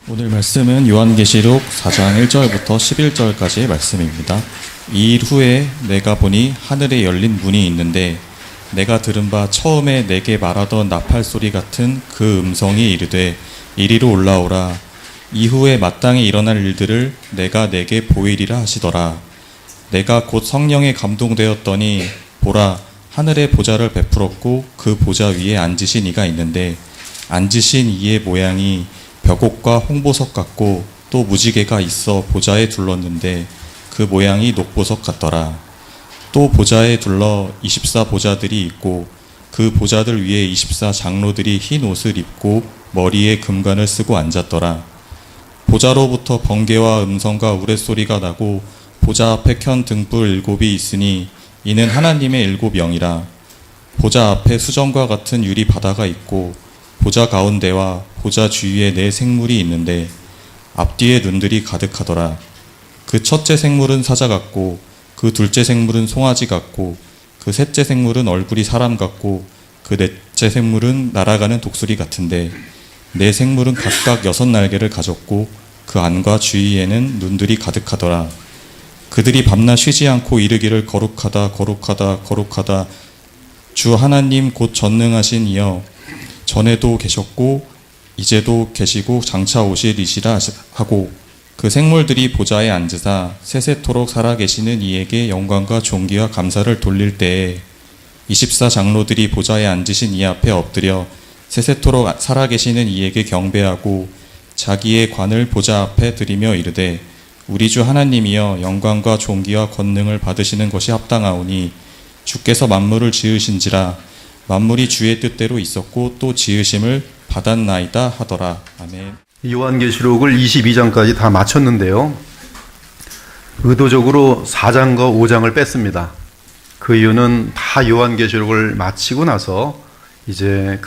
오늘 말씀은 요한계시록 4장 1절부터 11절까지의 말씀입니다. 이 일 후에 내가 보니 하늘에 열린 문이 있는데 내가 들은 바 처음에 내게 말하던 나팔 소리 같은 그 음성이 이르되 이리로 올라오라. 이후에 마땅히 일어날 일들을 내가 내게 보이리라 하시더라. 내가 곧 성령에 감동되었더니 보라, 하늘에 보좌를 베풀었고 그 보좌 위에 앉으신 이가 있는데 앉으신 이의 모양이 벽옥과 홍보석 같고 또 무지개가 있어 보좌에 둘렀는데 그 모양이 녹보석 같더라. 또 보좌에 둘러 24 보좌들이 있고 그 보좌들 위에 24 장로들이 흰 옷을 입고 머리에 금관을 쓰고 앉았더라. 보좌로부터 번개와 음성과 우레소리가 나고 보좌 앞에 켠 등불 7이 있으니 이는 하나님의 7 영이라. 보좌 앞에 수정과 같은 유리 바다가 있고 보좌 가운데와 보좌 주위에 4 생물이 있는데 앞뒤에 눈들이 가득하더라. 그 첫째 생물은 사자 같고 그 둘째 생물은 송아지 같고 그 셋째 생물은 얼굴이 사람 같고 그 넷째 생물은 날아가는 독수리 같은데 4 생물은 각각 6 날개를 가졌고 그 안과 주위에는 눈들이 가득하더라. 그들이 밤낮 쉬지 않고 이르기를 거룩하다 거룩하다 거룩하다 주 하나님 곧 전능하신 이여 전에도 계셨고 이제도 계시고 장차 오시리시라 하고 그 생물들이 보좌에 앉으사 세세토록 살아계시는 이에게 영광과 존귀와 감사를 돌릴 때에 24 장로들이 보좌에 앉으신 이 앞에 엎드려 세세토록 살아계시는 이에게 경배하고 자기의 관을 보좌 앞에 드리며 이르되 우리 주 하나님이여 영광과 존귀와 권능을 받으시는 것이 합당하오니 주께서 만물을 지으신지라 만물이 주의 뜻대로 있었고 또 지으심을 받았나이다 하더라. 아멘. 요한계시록을 22장까지 다 마쳤는데요. 의도적으로 4장과 5장을 뺐습니다. 그 이유는 다 요한계시록을 마치고 나서 이제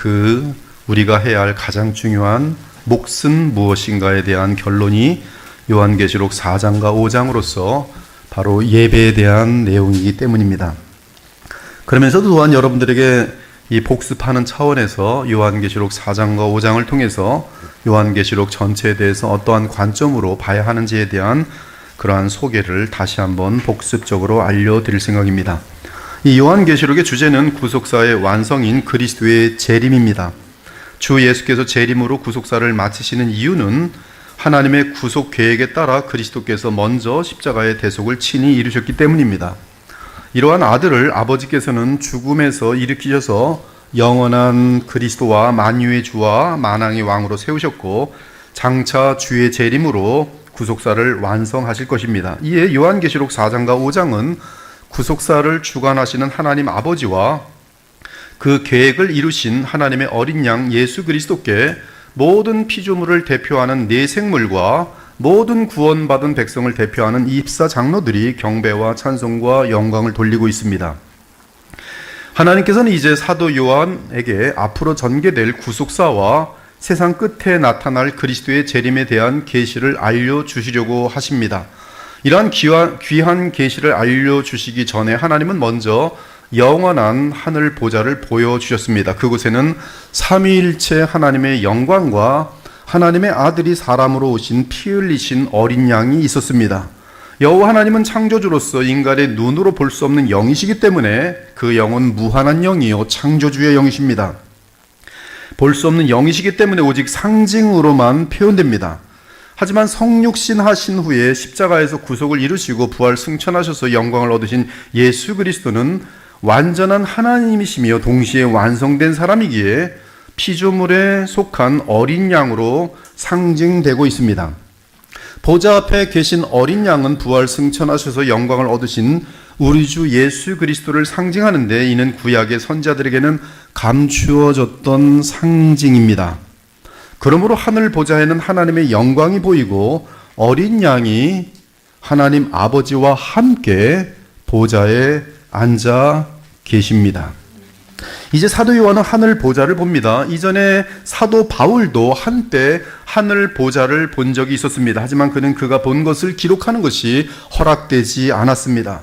우리가 해야 할 가장 중요한 몫은 무엇인가에 대한 결론이 요한계시록 4장과 5장으로서 바로 예배에 대한 내용이기 때문입니다. 그러면서도 또한 여러분들에게 이 복습하는 차원에서 요한계시록 4장과 5장을 통해서 요한계시록 전체에 대해서 어떠한 관점으로 봐야 하는지에 대한 그러한 소개를 다시 한번 복습적으로 알려드릴 생각입니다. 이 요한계시록의 주제는 구속사의 완성인 그리스도의 재림입니다. 주 예수께서 재림으로 구속사를 마치시는 이유는 하나님의 구속 계획에 따라 그리스도께서 먼저 십자가의 대속을 친히 이루셨기 때문입니다. 이러한 아들을 아버지께서는 죽음에서 일으키셔서 영원한 그리스도와 만유의 주와 만왕의 왕으로 세우셨고 장차 주의 재림으로 구속사를 완성하실 것입니다. 이에 요한계시록 4장과 5장은 구속사를 주관하시는 하나님 아버지와 그 계획을 이루신 하나님의 어린 양 예수 그리스도께 모든 피조물을 대표하는 4 생물과 모든 구원받은 백성을 대표하는 24 장로들이 경배와 찬송과 영광을 돌리고 있습니다. 하나님께서는 이제 사도 요한에게 앞으로 전개될 구속사와 세상 끝에 나타날 그리스도의 재림에 대한 계시를 알려주시려고 하십니다. 이러한 귀한 계시를 알려주시기 전에 하나님은 먼저 영원한 하늘 보좌를 보여주셨습니다. 그곳에는 삼위일체 하나님의 영광과 하나님의 아들이 사람으로 오신 피 흘리신 어린 양이 있었습니다. 여호와 하나님은 창조주로서 인간의 눈으로 볼 수 없는 영이시기 때문에 그 영은 무한한 영이요 창조주의 영이십니다. 볼 수 없는 영이시기 때문에 오직 상징으로만 표현됩니다. 하지만 성육신 하신 후에 십자가에서 구속을 이루시고 부활 승천하셔서 영광을 얻으신 예수 그리스도는 완전한 하나님이시며 동시에 완성된 사람이기에 피조물에 속한 어린 양으로 상징되고 있습니다. 보좌 앞에 계신 어린 양은 부활 승천하셔서 영광을 얻으신 우리 주 예수 그리스도를 상징하는데 이는 구약의 선지자들에게는 감추어졌던 상징입니다. 그러므로 하늘 보좌에는 하나님의 영광이 보이고 어린 양이 하나님 아버지와 함께 보좌에 앉아 계십니다. 이제 사도 요한은 하늘 보좌를 봅니다. 이전에 사도 바울도 한때 하늘 보좌를 본 적이 있었습니다. 하지만 그가 본 것을 기록하는 것이 허락되지 않았습니다.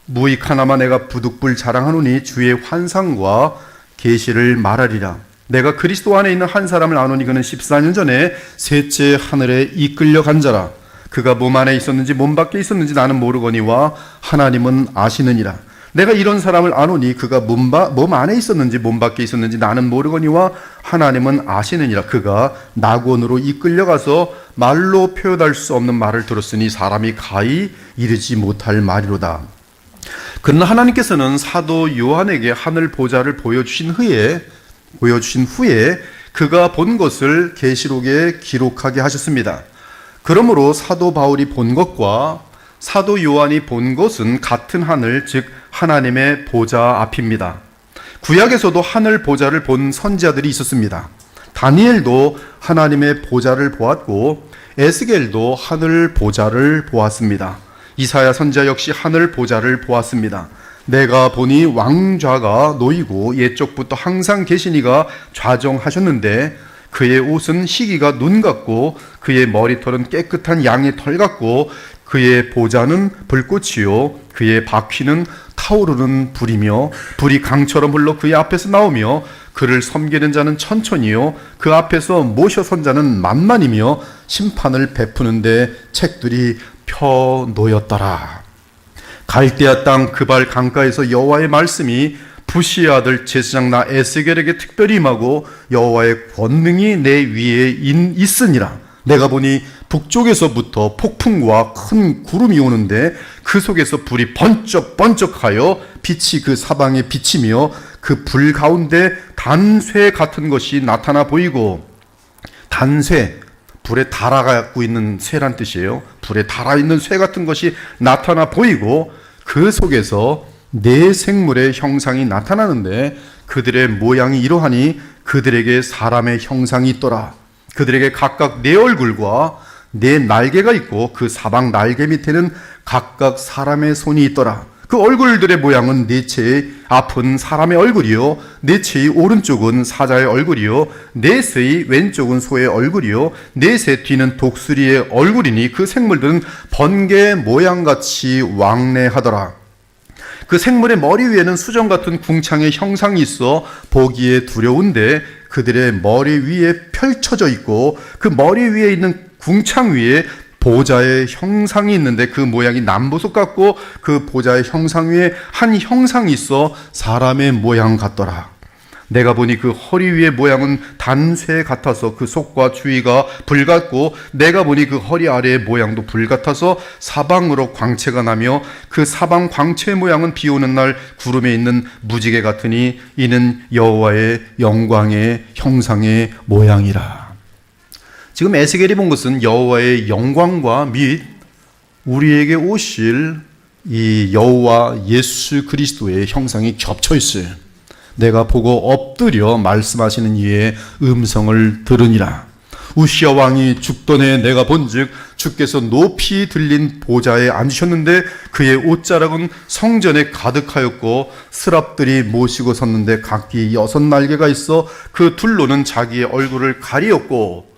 무익 하나만 내가 부득불 자랑하노니 주의 환상과 계시를 말하리라. 내가 그리스도 안에 있는 한 사람을 아노니 그는 14년 전에 셋째 하늘에 이끌려 간 자라. 그가 몸 안에 있었는지 몸 밖에 있었는지 나는 모르거니와 하나님은 아시느니라. 내가 이런 사람을 아노니 그가 몸 안에 있었는지 몸 밖에 있었는지 나는 모르거니와 하나님은 아시느니라. 그가 낙원으로 이끌려가서 말로 표현할 수 없는 말을 들었으니 사람이 가히 이르지 못할 말이로다. 그러나 하나님께서는 사도 요한에게 하늘 보좌를 보여주신 후에 그가 본 것을 계시록에 기록하게 하셨습니다. 그러므로 사도 바울이 본 것과 사도 요한이 본 것은 같은 하늘, 즉 하나님의 보좌 앞입니다. 구약에서도 하늘 보좌를 본 선지자들이 있었습니다. 다니엘도 하나님의 보좌를 보았고 에스겔도 하늘 보좌를 보았습니다. 이사야 선지자 역시 하늘 보좌를 보았습니다. 내가 보니 왕좌가 놓이고 옛적부터 항상 계시니가 좌정하셨는데 그의 옷은 희기가 눈 같고 그의 머리털은 깨끗한 양의 털 같고 그의 보좌는 불꽃이요 그의 바퀴는 타오르는 불이며 불이 강처럼 흘러 그의 앞에서 나오며 그를 섬기는 자는 천천히요 그 앞에서 모셔 선 자는 만만이며 심판을 베푸는데 책들이 펴 놓였더라. 갈대아 땅 그발 강가에서 여호와의 말씀이 부시의 아들 제사장 나 에스겔에게 특별히 임하고 여호와의 권능이 내 위에 있으니라. 내가 보니 북쪽에서부터 폭풍과 큰 구름이 오는데 그 속에서 불이 번쩍번쩍하여 빛이 그 사방에 비치며 그 불 가운데 단쇠 같은 것이 나타나 보이고, 단쇠, 불에 달아가고 있는 쇠란 뜻이에요. 불에 달아있는 쇠 같은 것이 나타나 보이고 그 속에서 네 생물의 형상이 나타나는데 그들의 모양이 이러하니 그들에게 사람의 형상이 있더라. 그들에게 각각 네 얼굴과 네 날개가 있고 그 사방 날개 밑에는 각각 사람의 손이 있더라. 그 얼굴들의 모양은 네 채의 앞은 사람의 얼굴이요 네 채의 오른쪽은 사자의 얼굴이요 넷의 왼쪽은 소의 얼굴이요 넷의 뒤는 독수리의 얼굴이니 그 생물들은 번개 모양같이 왕래하더라. 그 생물의 머리 위에는 수정 같은 궁창의 형상이 있어 보기에 두려운데 그들의 머리 위에 펼쳐져 있고 그 머리 위에 있는 궁창 위에 보좌의 형상이 있는데 그 모양이 남보석 같고 그 보좌의 형상 위에 한 형상이 있어 사람의 모양 같더라. 내가 보니 그 허리 위의 모양은 단쇠 같아서 그 속과 주위가 불 같고 내가 보니 그 허리 아래의 모양도 불 같아서 사방으로 광채가 나며 그 사방 광채의 모양은 비 오는 날 구름에 있는 무지개 같으니 이는 여호와의 영광의 형상의 모양이라. 지금 에스겔이 본 것은 여호와의 영광과 및 우리에게 오실 이 여호와 예수 그리스도의 형상이 겹쳐 있어요. 내가 보고 엎드려 말씀하시는 이의 음성을 들으니라. 우시야 왕이 죽던 해에 내가 본즉 주께서 높이 들린 보좌에 앉으셨는데 그의 옷자락은 성전에 가득하였고 스랍들이 모시고 섰는데 각기 6날개가 있어 그 둘로는 자기의 얼굴을 가리었고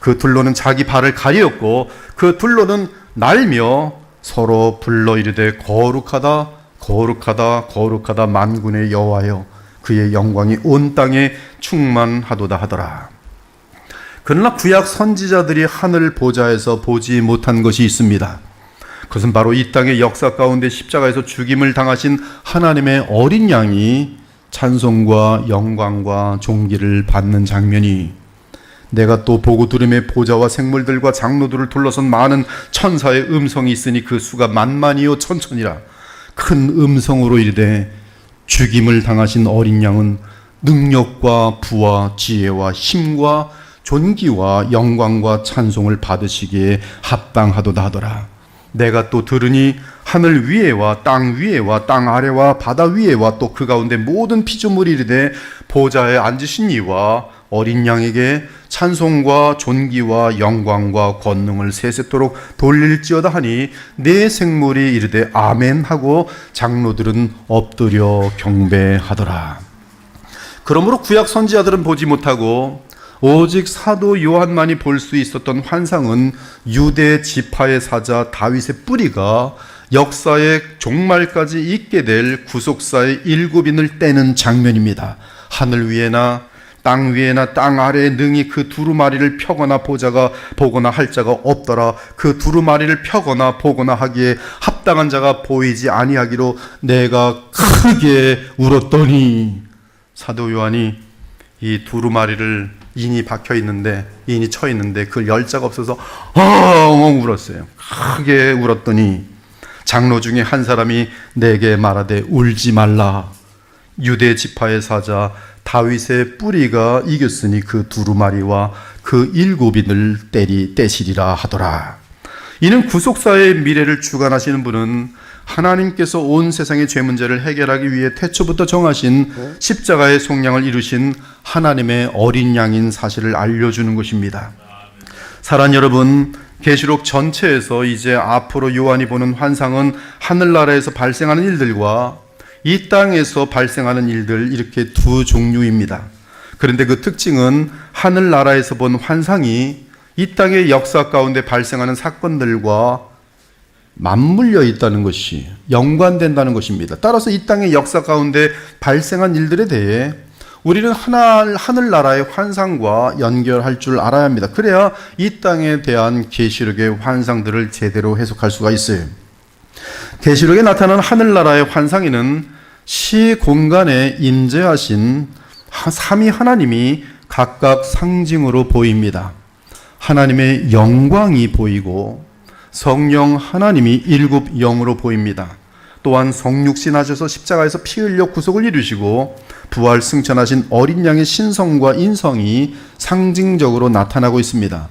그 둘로는 자기 발을 가리었고 그 둘로는 날며 서로 불러 이르되 거룩하다 거룩하다 거룩하다 만군의 여호와여 그의 영광이 온 땅에 충만하도다 하더라. 그러나 구약 선지자들이 하늘 보좌에서 보지 못한 것이 있습니다. 그것은 바로 이 땅의 역사 가운데 십자가에서 죽임을 당하신 하나님의 어린 양이 찬송과 영광과 존귀를 받는 장면이, 내가 또 보고 들음에 보좌와 생물들과 장로들을 둘러선 많은 천사의 음성이 있으니 그 수가 만만이요 천천이라. 큰 음성으로 이르되 죽임을 당하신 어린 양은 능력과 부와 지혜와 힘과 존귀와 영광과 찬송을 받으시기에 합당하도다 하더라. 내가 또 들으니 하늘 위에와 땅 위에와 땅 아래와 바다 위에와 또 그 가운데 모든 피조물이 이르되 보좌에 앉으신 이와 어린 양에게 찬송과 존귀와 영광과 권능을 세세토록 돌릴지어다 하니 네 생물이 이르되 아멘 하고 장로들은 엎드려 경배하더라. 그러므로 구약 선지자들은 보지 못하고 오직 사도 요한만이 볼 수 있었던 환상은 유대 지파의 사자 다윗의 뿌리가 역사의 종말까지 있게 될 구속사의 일곱인을 떼는 장면입니다. 하늘 위에나 땅 위에나 땅 아래에 능히 그 두루마리를 펴거나 보거나 할 자가 없더라. 그 두루마리를 펴거나 보거나 하기에 합당한 자가 보이지 아니하기로 내가 크게 울었더니. 사도 요한이 이 두루마리를 인이 박혀 있는데, 인이 쳐 있는데 그걸 열 자가 없어서 엉엉 울었어요. 크게 울었더니 장로 중에 한 사람이 내게 말하되 울지 말라. 유대 지파의 사자 다윗의 뿌리가 이겼으니 그 두루마리와 그 일곱인을 떼시리라 하더라. 이는 구속사의 미래를 주관하시는 분은 하나님께서 온 세상의 죄 문제를 해결하기 위해 태초부터 정하신 십자가의 속량을 이루신 하나님의 어린 양인 사실을 알려주는 것입니다. 사랑하는 여러분, 계시록 전체에서 이제 앞으로 요한이 보는 환상은 하늘나라에서 발생하는 일들과 이 땅에서 발생하는 일들, 이렇게 두 종류입니다. 그런데 그 특징은 하늘나라에서 본 환상이 이 땅의 역사 가운데 발생하는 사건들과 맞물려 있다는 것이, 연관된다는 것입니다. 따라서 이 땅의 역사 가운데 발생한 일들에 대해 우리는 하늘나라의 환상과 연결할 줄 알아야 합니다. 그래야 이 땅에 대한 계시록의 환상들을 제대로 해석할 수가 있어요. 계시록에 나타난 하늘나라의 환상에는 시공간에 임재하신 삼위 하나님이 각각 상징으로 보입니다. 하나님의 영광이 보이고 성령 하나님이 일곱 영으로 보입니다. 또한 성육신 하셔서 십자가에서 피 흘려 구속을 이루시고 부활 승천하신 어린 양의 신성과 인성이 상징적으로 나타나고 있습니다.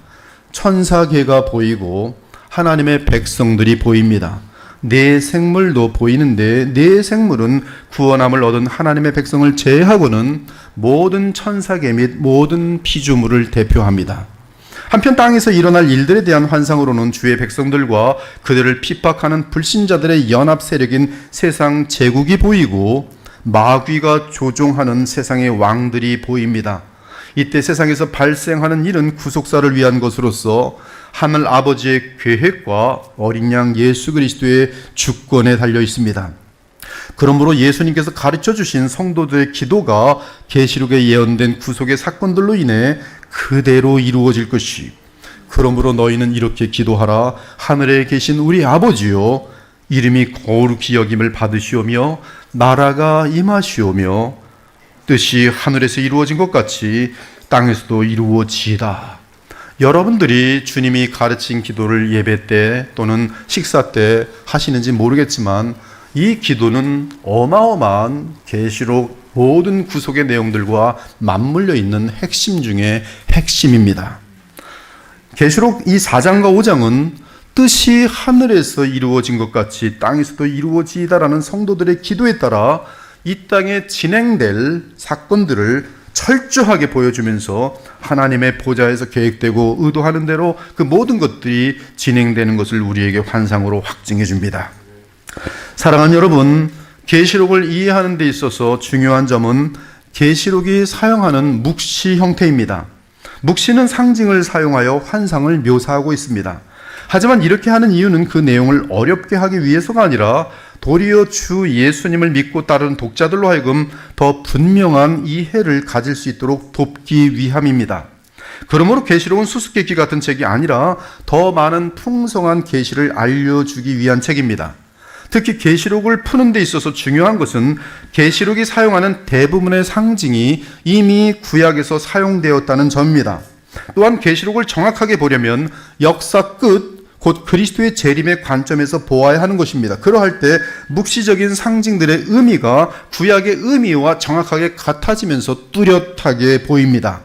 천사계가 보이고 하나님의 백성들이 보입니다. 네 생물도 보이는데, 네 생물은 구원함을 얻은 하나님의 백성을 제외하고는 모든 천사계 및 모든 피조물을 대표합니다. 한편 땅에서 일어날 일들에 대한 환상으로는 주의 백성들과 그들을 핍박하는 불신자들의 연합 세력인 세상 제국이 보이고 마귀가 조종하는 세상의 왕들이 보입니다. 이때 세상에서 발생하는 일은 구속사를 위한 것으로서 하늘 아버지의 계획과 어린 양 예수 그리스도의 주권에 달려 있습니다. 그러므로 예수님께서 가르쳐 주신 성도들의 기도가 계시록에 예언된 구속의 사건들로 인해 그대로 이루어질 것이, 그러므로 너희는 이렇게 기도하라. 하늘에 계신 우리 아버지요, 이름이 거룩히 여김을 받으시오며 나라가 임하시오며 뜻이 하늘에서 이루어진 것 같이 땅에서도 이루어지이다. 여러분들이 주님이 가르친 기도를 예배 때 또는 식사 때 하시는지 모르겠지만 이 기도는 어마어마한 계시록 모든 구속의 내용들과 맞물려 있는 핵심 중에 핵심입니다. 계시록 이 4장과 5장은 뜻이 하늘에서 이루어진 것 같이 땅에서도 이루어지이다라는 성도들의 기도에 따라 이 땅에 진행될 사건들을 철저하게 보여주면서 하나님의 보좌에서 계획되고 의도하는 대로 그 모든 것들이 진행되는 것을 우리에게 환상으로 확증해 줍니다. 사랑하는 여러분, 계시록을 이해하는 데 있어서 중요한 점은 계시록이 사용하는 묵시 형태입니다. 묵시는 상징을 사용하여 환상을 묘사하고 있습니다. 하지만 이렇게 하는 이유는 그 내용을 어렵게 하기 위해서가 아니라 도리어 주 예수님을 믿고 따르는 독자들로 하여금 더 분명한 이해를 가질 수 있도록 돕기 위함입니다. 그러므로 계시록은 수수께끼 같은 책이 아니라 더 많은 풍성한 계시를 알려주기 위한 책입니다. 특히 계시록을 푸는 데 있어서 중요한 것은 계시록이 사용하는 대부분의 상징이 이미 구약에서 사용되었다는 점입니다. 또한 계시록을 정확하게 보려면 역사 끝, 곧 그리스도의 재림의 관점에서 보아야 하는 것입니다. 그러할 때 묵시적인 상징들의 의미가 구약의 의미와 정확하게 같아지면서 뚜렷하게 보입니다.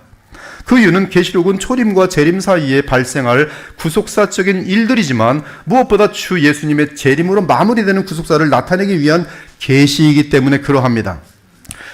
그 이유는 계시록은 초림과 재림 사이에 발생할 구속사적인 일들이지만 무엇보다 주 예수님의 재림으로 마무리되는 구속사를 나타내기 위한 계시이기 때문에 그러합니다.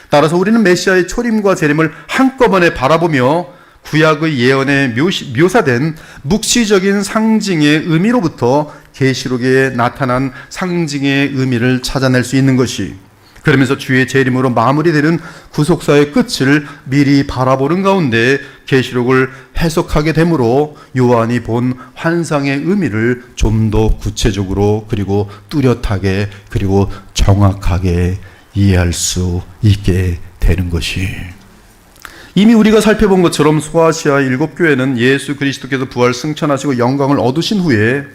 따라서 우리는 메시아의 초림과 재림을 한꺼번에 바라보며 구약의 예언에 묘사된 묵시적인 상징의 의미로부터 계시록에 나타난 상징의 의미를 찾아낼 수 있는 것이, 그러면서 주의 재림으로 마무리되는 구속사의 끝을 미리 바라보는 가운데 계시록을 해석하게 되므로 요한이 본 환상의 의미를 좀 더 구체적으로 그리고 뚜렷하게 그리고 정확하게 이해할 수 있게 되는 것이, 이미 우리가 살펴본 것처럼 소아시아 7교회는 예수 그리스도께서 부활 승천하시고 영광을 얻으신 후에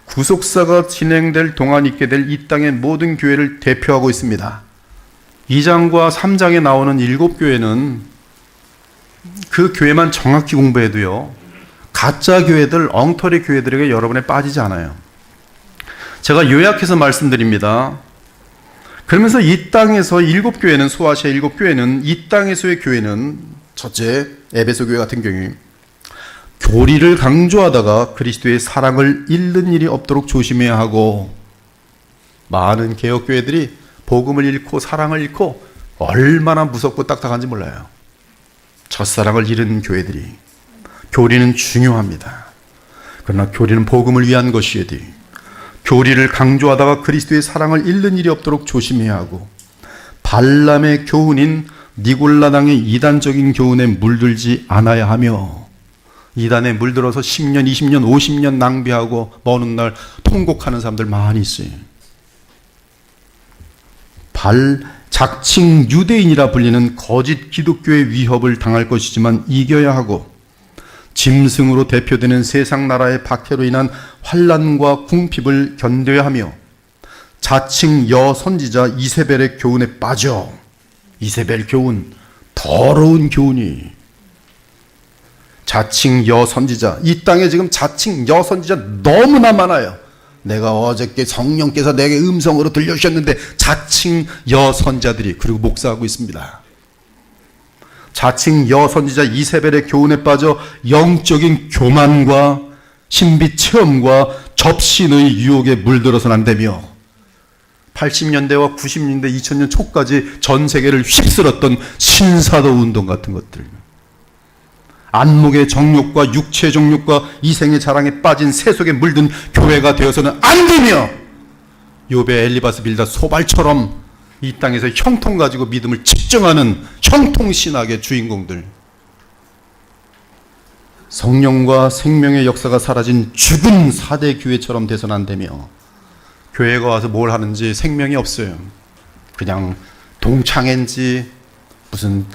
구속사가 진행될 동안 있게 될 이 땅의 모든 교회를 대표하고 있습니다. 2장과 3장에 나오는 7교회는 그 교회만 정확히 공부해도요, 가짜 교회들, 엉터리 교회들에게 여러분에 빠지지 않아요. 제가 요약해서 말씀드립니다. 그러면서 이 땅에서 7교회는, 소아시아 7교회는, 이 땅에서의 교회는, 첫째, 에베소 교회 같은 경우 교리를 강조하다가 그리스도의 사랑을 잃는 일이 없도록 조심해야 하고, 많은 개혁교회들이 복음을 잃고 사랑을 잃고 얼마나 무섭고 딱딱한지 몰라요. 첫사랑을 잃은 교회들이. 교리는 중요합니다. 그러나 교리는 복음을 위한 것이어야지. 교리를 강조하다가 그리스도의 사랑을 잃는 일이 없도록 조심해야 하고, 발람의 교훈인 니골라당의 이단적인 교훈에 물들지 않아야 하며, 이단에 물들어서 10년, 20년, 50년 낭비하고 먼 훗날 통곡하는 사람들 많이 있어요. 자칭 유대인이라 불리는 거짓 기독교의 위협을 당할 것이지만 이겨야 하고, 짐승으로 대표되는 세상 나라의 박해로 인한 환난과 궁핍을 견뎌야 하며, 자칭 여선지자 이세벨의 교훈에 빠져, 이세벨 교훈, 더러운 교훈이, 자칭 여선지자, 이 땅에 지금 자칭 여선지자 너무나 많아요. 내가 어저께 성령께서 내게 음성으로 들려주셨는데, 자칭 여선자들이, 그리고 목사하고 있습니다. 자칭 여선지자 이세벨의 교훈에 빠져 영적인 교만과 신비 체험과 접신의 유혹에 물들어서는 안 되며, 80년대와 90년대, 2000년 초까지 전 세계를 휩쓸었던 신사도 운동 같은 것들, 안목의 정욕과 육체의 정욕과 이생의 자랑에 빠진 세속에 물든 교회가 되어서는 안 되며, 욥의 엘리바스 빌다 소발처럼 이 땅에서 형통 가지고 믿음을 측정하는 형통신학의 주인공들, 성령과 생명의 역사가 사라진 죽은 4대 교회처럼 돼서는 안 되며, 교회가 와서 뭘 하는지 생명이 없어요. 그냥 동창회인지 무슨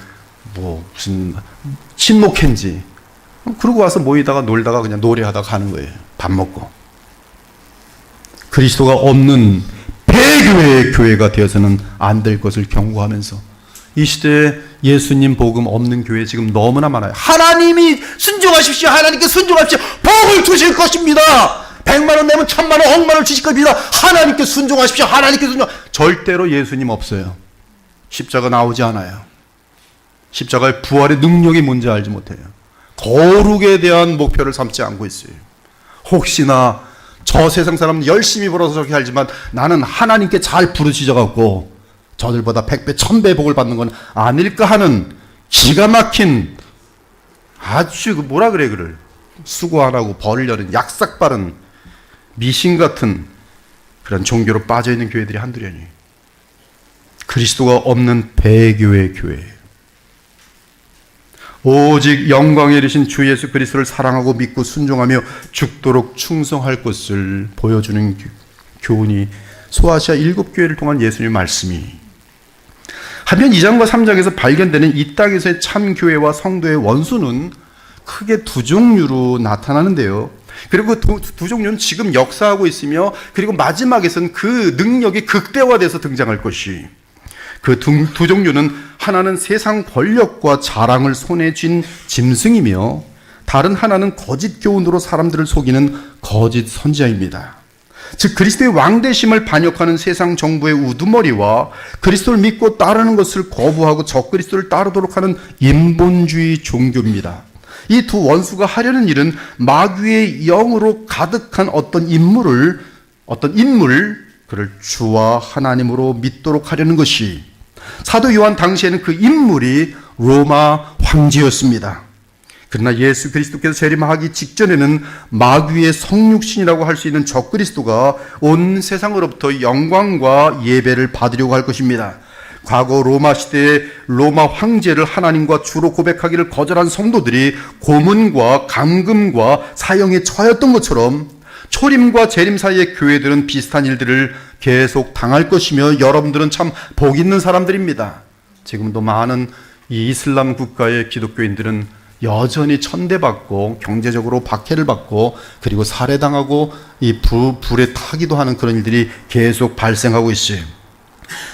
친목회인지, 그러고 와서 모이다가 놀다가 그냥 노래하다가 가는 거예요. 밥 먹고. 그리스도가 없는 배교회의 교회가 되어서는 안 될 것을 경고하면서, 이 시대에 예수님 복음 없는 교회 지금 너무나 많아요. 하나님이 순종하십시오. 하나님께 순종하십시오. 복을 주실 것입니다. 100만 원 내면 1000만 원, 억만 원 주실 겁니다. 하나님께 순종하십시오. 하나님께 순종. 절대로 예수님 없어요. 십자가 나오지 않아요. 십자가의 부활의 능력이 뭔지 알지 못해요. 거룩에 대한 목표를 삼지 않고 있어요. 혹시나 저 세상 사람은 열심히 벌어서 저렇게 살지만 나는 하나님께 잘 부르짖어갖고 저들보다 100배, 1000배 복을 받는 건 아닐까 하는 기가 막힌, 아주 뭐라 그래, 그를 수고 안 하고 벌을 여는 약삭 바른 미신 같은 그런 종교로 빠져있는 교회들이 한둘이 아니에요. 그리스도가 없는 배교의 교회예요. 오직 영광에 이르신 주 예수 그리스도를 사랑하고 믿고 순종하며 죽도록 충성할 것을 보여주는 교훈이 소아시아 7교회를 통한 예수님의 말씀이, 한편 2장과 3장에서 발견되는 이 땅에서의 참교회와 성도의 원수는 크게 두 종류로 나타나는데요. 그리고 두 종류는 지금 역사하고 있으며, 그리고 마지막에서는 그 능력이 극대화돼서 등장할 것이, 그 두 종류는 하나는 세상 권력과 자랑을 손에 쥔 짐승이며, 다른 하나는 거짓 교훈으로 사람들을 속이는 거짓 선지자입니다. 즉 그리스도의 왕대심을 반역하는 세상 정부의 우두머리와 그리스도를 믿고 따르는 것을 거부하고 적그리스도를 따르도록 하는 인본주의 종교입니다. 이 두 원수가 하려는 일은 마귀의 영으로 가득한 어떤 인물, 그를 주와 하나님으로 믿도록 하려는 것이, 사도 요한 당시에는 그 인물이 로마 황제였습니다. 그러나 예수 그리스도께서 재림하기 직전에는 마귀의 성육신이라고 할 수 있는 적그리스도가 온 세상으로부터 영광과 예배를 받으려고 할 것입니다. 과거 로마 시대에 로마 황제를 하나님과 주로 고백하기를 거절한 성도들이 고문과 감금과 사형에 처했던 것처럼, 초림과 재림 사이의 교회들은 비슷한 일들을 계속 당할 것이며, 여러분들은 참 복 있는 사람들입니다. 지금도 많은 이 이슬람 국가의 기독교인들은 여전히 천대받고 경제적으로 박해를 받고 그리고 살해당하고 이 불에 타기도 하는 그런 일들이 계속 발생하고 있어요.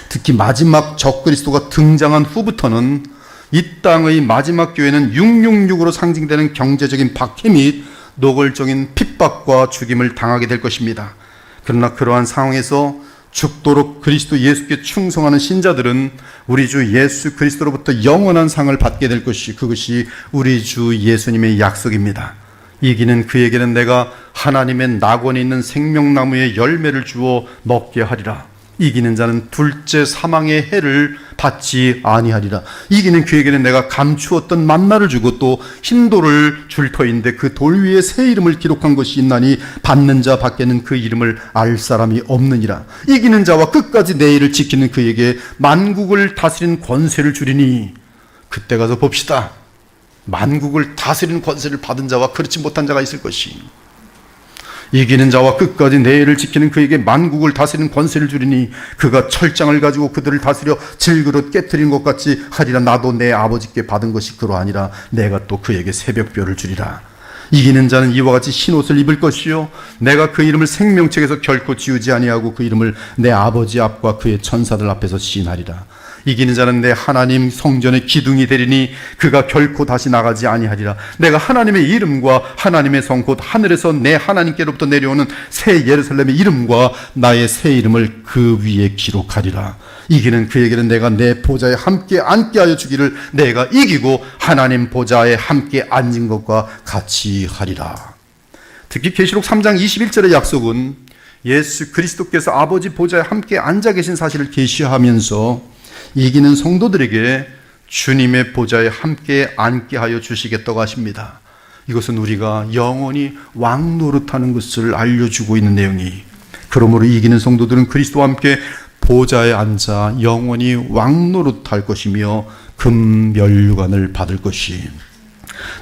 특히 마지막 적그리스도가 등장한 후부터는 이 땅의 마지막 교회는 666으로 상징되는 경제적인 박해 및 노골적인 핍박과 죽임을 당하게 될 것입니다. 그러나 그러한 상황에서 죽도록 그리스도 예수께 충성하는 신자들은 우리 주 예수 그리스도로부터 영원한 상을 받게 될 것이, 그것이 우리 주 예수님의 약속입니다. 이기는 그에게는 내가 하나님의 낙원에 있는 생명나무의 열매를 주어 먹게 하리라. 이기는 자는 둘째 사망의 해를 받지 아니하리라. 이기는 그에게는 내가 감추었던 만나를 주고 또 흰돌을 줄 터인데 그 돌 위에 새 이름을 기록한 것이 있나니 받는 자 밖에는 그 이름을 알 사람이 없느니라. 이기는 자와 끝까지 내 일을 지키는 그에게 만국을 다스리는 권세를 주리니. 그때 가서 봅시다. 만국을 다스리는 권세를 받은 자와 그렇지 못한 자가 있을 것이. 이기는 자와 끝까지 내 일을 지키는 그에게 만국을 다스리는 권세를 주리니 그가 철장을 가지고 그들을 다스려 질그릇 깨트리는 것 같이 하리라. 나도 내 아버지께 받은 것이 그러하니라. 내가 또 그에게 새벽별을 주리라. 이기는 자는 이와 같이 흰옷을 입을 것이요 내가 그 이름을 생명책에서 결코 지우지 아니하고 그 이름을 내 아버지 앞과 그의 천사들 앞에서 시인하리라. 이기는 자는 내 하나님 성전의 기둥이 되리니 그가 결코 다시 나가지 아니하리라. 내가 하나님의 이름과 하나님의 성 곧 하늘에서 내 하나님께로부터 내려오는 새 예루살렘의 이름과 나의 새 이름을 그 위에 기록하리라. 이기는 그에게는 내가 내 보좌에 함께 앉게 하여 주기를 내가 이기고 하나님 보좌에 함께 앉은 것과 같이 하리라. 특히 계시록 3장 21절의 약속은 예수 그리스도께서 아버지 보좌에 함께 앉아 계신 사실을 계시하면서 이기는 성도들에게 주님의 보좌에 함께 앉게 하여 주시겠다고 하십니다. 이것은 우리가 영원히 왕 노릇하는 것을 알려주고 있는 내용이, 그러므로 이기는 성도들은 그리스도와 함께 보좌에 앉아 영원히 왕 노릇할 것이며 금면류관을 받을 것이.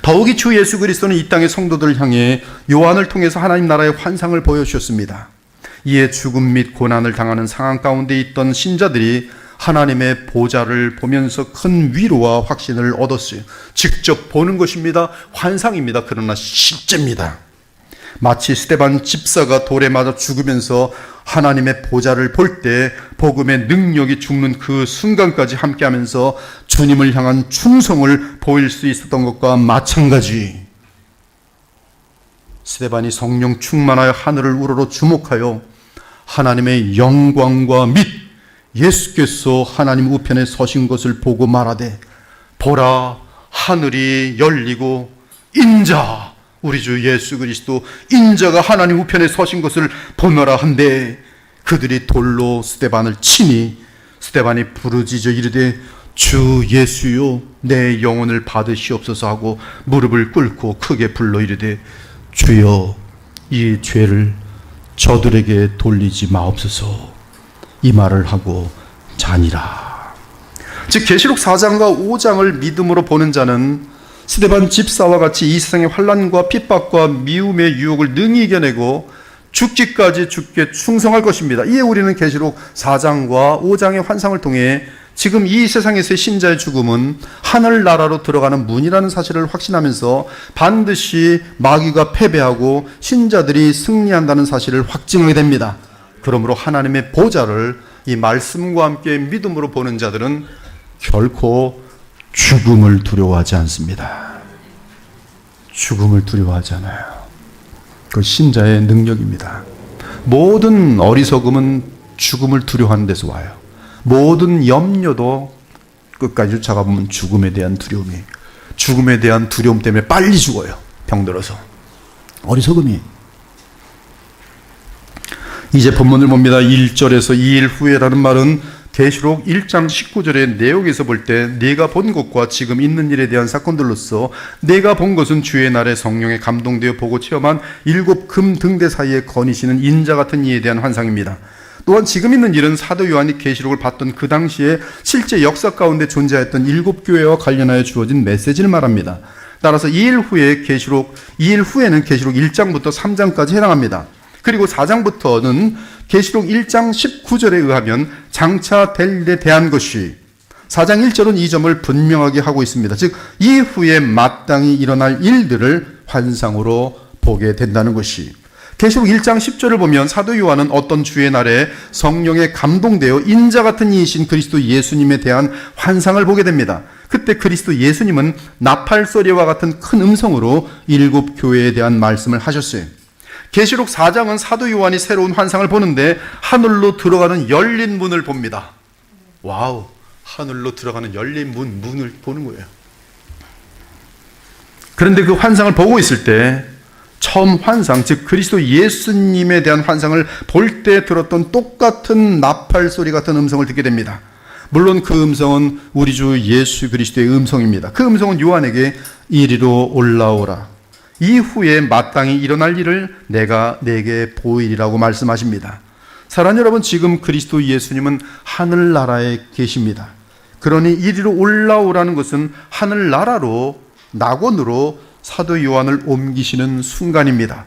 더욱이 주 예수 그리스도는 이 땅의 성도들을 향해 요한을 통해서 하나님 나라의 환상을 보여주셨습니다. 이에 죽음 및 고난을 당하는 상황 가운데 있던 신자들이 하나님의 보좌를 보면서 큰 위로와 확신을 얻었어요. 직접 보는 것입니다. 환상입니다. 그러나 실제입니다. 마치 스데반 집사가 돌에 맞아 죽으면서 하나님의 보좌를 볼 때 복음의 능력이 죽는 그 순간까지 함께하면서 주님을 향한 충성을 보일 수 있었던 것과 마찬가지. 스데반이 성령 충만하여 하늘을 우러러 주목하여 하나님의 영광과 및 예수께서 하나님 우편에 서신 것을 보고 말하되 보라 하늘이 열리고 인자, 우리 주 예수 그리스도 인자가 하나님 우편에 서신 것을 보노라 한데 그들이 돌로 스데반을 치니 스데반이 부르짖어 이르되 주 예수여 내 영혼을 받으시옵소서 하고 무릎을 꿇고 크게 불러 이르되 주여 이 죄를 저들에게 돌리지 마옵소서. 이 말을 하고 자니라. 즉 계시록 4장과 5장을 믿음으로 보는 자는 스데반 집사와 같이 이 세상의 환난과 핍박과 미움의 유혹을 능히 이겨내고 죽기까지 주께 충성할 것입니다. 이에 우리는 계시록 4장과 5장의 환상을 통해 지금 이 세상에서의 신자의 죽음은 하늘나라로 들어가는 문이라는 사실을 확신하면서 반드시 마귀가 패배하고 신자들이 승리한다는 사실을 확증하게 됩니다. 그러므로 하나님의 보좌를 이 말씀과 함께 믿음으로 보는 자들은 결코 죽음을 두려워하지 않습니다. 죽음을 두려워하지 않아요. 그 신자의 능력입니다. 모든 어리석음은 죽음을 두려워하는 데서 와요. 모든 염려도 끝까지 쫓아가 보면 죽음에 대한 두려움이, 죽음에 대한 두려움 때문에 빨리 죽어요. 병들어서. 어리석음이. 이제 본문을 봅니다. 1절에서 2일 후에라는 말은 계시록 1장 19절의 내용에서 볼 때 네가 본 것과 지금 있는 일에 대한 사건들로서 네가 본 것은 주의 날에 성령에 감동되어 보고 체험한 7 금 등대 사이에 거니시는 인자 같은 이에 대한 환상입니다. 또한 지금 있는 일은 사도 요한이 계시록을 봤던 그 당시에 실제 역사 가운데 존재했던 7 교회와 관련하여 주어진 메시지를 말합니다. 따라서 2일 후에는 계시록 1장부터 3장까지 해당합니다. 그리고 4장부터는 계시록 1장 19절에 의하면 장차 될 일에 대한 것이, 4장 1절은 이 점을 분명하게 하고 있습니다. 즉 이후에 마땅히 일어날 일들을 환상으로 보게 된다는 것이, 계시록 1장 10절을 보면 사도 요한은 어떤 주의 날에 성령에 감동되어 인자 같은 이이신 그리스도 예수님에 대한 환상을 보게 됩니다. 그때 그리스도 예수님은 나팔 소리와 같은 큰 음성으로 7 교회에 대한 말씀을 하셨어요. 계시록 4장은 사도 요한이 새로운 환상을 보는데 하늘로 들어가는 열린 문을 봅니다. 와우, 하늘로 들어가는 열린 문을 보는 거예요. 그런데 그 환상을 보고 있을 때 처음 환상, 즉 그리스도 예수님에 대한 환상을 볼 때 들었던 똑같은 나팔 소리 같은 음성을 듣게 됩니다. 물론 그 음성은 우리 주 예수 그리스도의 음성입니다. 그 음성은 요한에게 이리로 올라오라, 이후에 마땅히 일어날 일을 내가 네게 보이리라고 말씀하십니다. 사랑하는 여러분, 지금 그리스도 예수님은 하늘나라에 계십니다. 그러니 이리로 올라오라는 것은 하늘나라로, 낙원으로 사도 요한을 옮기시는 순간입니다.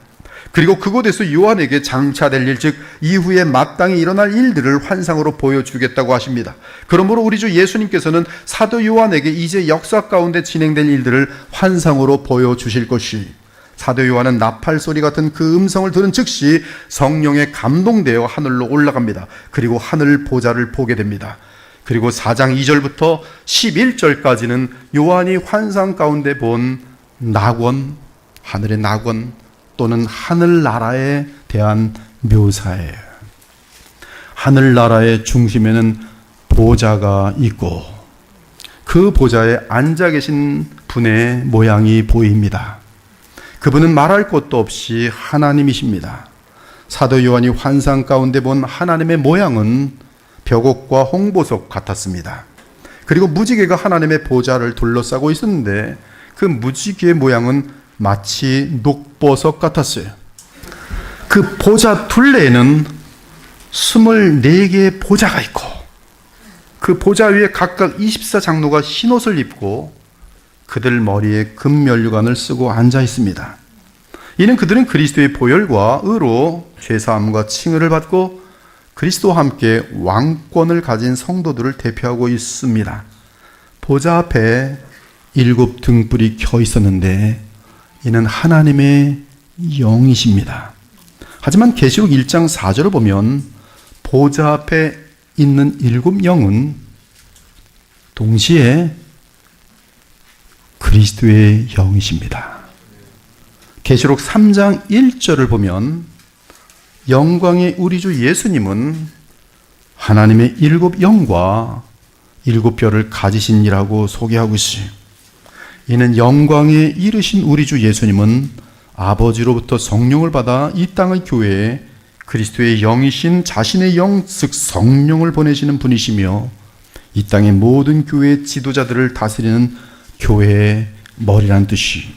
그리고 그곳에서 요한에게 장차될 일, 즉 이후에 마땅히 일어날 일들을 환상으로 보여주겠다고 하십니다. 그러므로 우리 주 예수님께서는 사도 요한에게 이제 역사 가운데 진행될 일들을 환상으로 보여주실 것이, 사도 요한은 나팔 소리 같은 그 음성을 들은 즉시 성령에 감동되어 하늘로 올라갑니다. 그리고 하늘 보좌를 보게 됩니다. 그리고 4장 2절부터 11절까지는 요한이 환상 가운데 본 낙원, 하늘의 낙원 또는 하늘나라에 대한 묘사예요. 하늘나라의 중심에는 보좌가 있고 그 보좌에 앉아 계신 분의 모양이 보입니다. 그분은 말할 것도 없이 하나님이십니다. 사도 요한이 환상 가운데 본 하나님의 모양은 벽옥과 홍보석 같았습니다. 그리고 무지개가 하나님의 보좌를 둘러싸고 있었는데 그 무지개의 모양은 마치 녹보석 같았어요. 그 보좌 둘레에는 24개의 보좌가 있고 그 보좌 위에 각각 24장로가 흰옷을 입고 그들 머리에 금면류관을 쓰고 앉아 있습니다. 이는 그들은 그리스도의 보혈과 의로 죄사함과 칭의를 받고 그리스도와 함께 왕권을 가진 성도들을 대표하고 있습니다. 보좌 앞에 7 등불이 켜 있었는데 이는 하나님의 영이십니다. 하지만 계시록 1장 4절을 보면 보좌 앞에 있는 7 영은 동시에 그리스도의 영이십니다. 계시록 3장 1절을 보면 영광의 우리 주 예수님은 하나님의 7 영과 7 별을 가지신 이라고 소개하고 있어요. 이는 영광에 이르신 우리 주 예수님은 아버지로부터 성령을 받아 이 땅의 교회에 그리스도의 영이신 자신의 영, 즉 성령을 보내시는 분이시며 이 땅의 모든 교회의 지도자들을 다스리는 교회의 머리란 뜻이,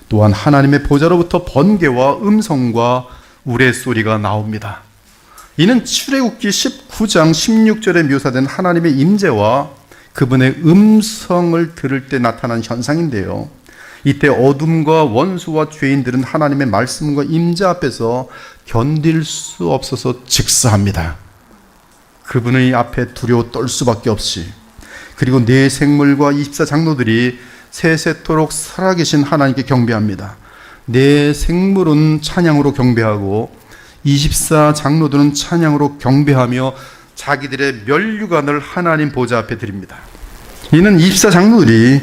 또한 하나님의 보좌로부터 번개와 음성과 우레소리가 나옵니다. 이는 출애굽기 19장 16절에 묘사된 하나님의 임재와 그분의 음성을 들을 때 나타난 현상인데요. 이때 어둠과 원수와 죄인들은 하나님의 말씀과 임재 앞에서 견딜 수 없어서 즉사합니다. 그분의 앞에 두려워 떨 수밖에 없이, 그리고 네 생물과 24장로들이 세세토록 살아계신 하나님께 경배합니다. 네 생물은 찬양으로 경배하고 24장로들은 찬양으로 경배하며 자기들의 면류관을 하나님 보좌 앞에 드립니다. 이는 24장로들이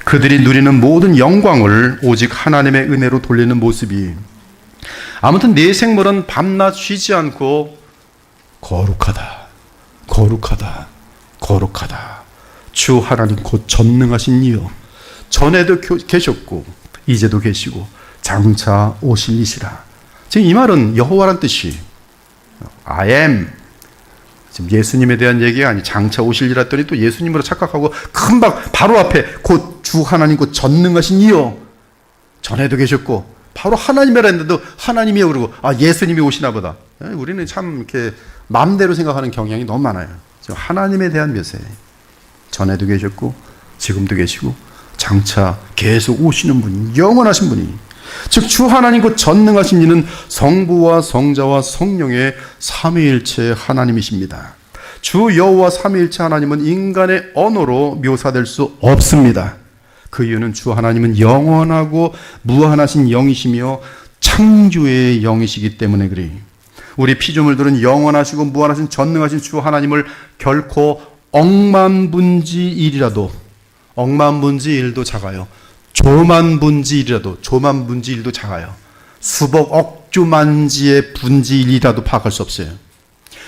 그들이 누리는 모든 영광을 오직 하나님의 은혜로 돌리는 모습이, 아무튼 네 생물은 밤낮 쉬지 않고 거룩하다, 거룩하다, 거룩하다, 주 하나님 곧 전능하신 이여, 전에도 계셨고 이제도 계시고 장차 오실 이시라. 지금 이 말은 여호와란 뜻이, I am, 지금 예수님에 대한 얘기가 아니 장차 오실이라 했더니 또 예수님으로 착각하고 금방 바로 앞에 곧 주 하나님 곧 전능하신 이여, 전에도 계셨고 바로 하나님이라 했는데도 하나님이여 그러고 예수님이 오시나 보다. 우리는 참 이렇게 마음대로 생각하는 경향이 너무 많아요. 지금 하나님에 대한 묘세, 전에도 계셨고 지금도 계시고 장차 계속 오시는 분이, 영원하신 분이, 즉 주 하나님 곧 전능하신 이는 성부와 성자와 성령의 삼위일체 하나님이십니다. 주 여호와 삼위일체 하나님은 인간의 언어로 묘사될 수 없습니다. 그 이유는 주 하나님은 영원하고 무한하신 영이시며 창조의 영이시기 때문에 그래요. 우리 피조물들은 영원하시고 무한하신 전능하신 주 하나님을 결코 억만분지 1도 작아요. 조만분지 1도 작아요. 수백 억조만지의 분지 1이라도 파악할 수 없어요.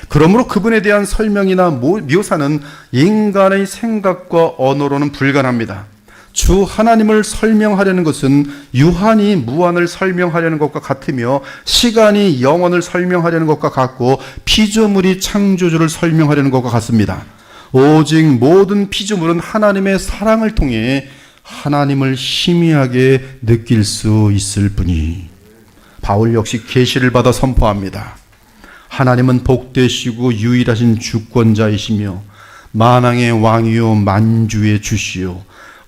그러므로 그분에 대한 설명이나 묘사는 인간의 생각과 언어로는 불가능합니다. 주 하나님을 설명하려는 것은 유한이 무한을 설명하려는 것과 같으며 시간이 영원을 설명하려는 것과 같고 피조물이 창조주를 설명하려는 것과 같습니다. 오직 모든 피조물은 하나님의 사랑을 통해 하나님을 희미하게 느낄 수 있을 뿐이. 바울 역시 계시를 받아 선포합니다. 하나님은 복되시고 유일하신 주권자이시며 만왕의 왕이요 만주의 주시요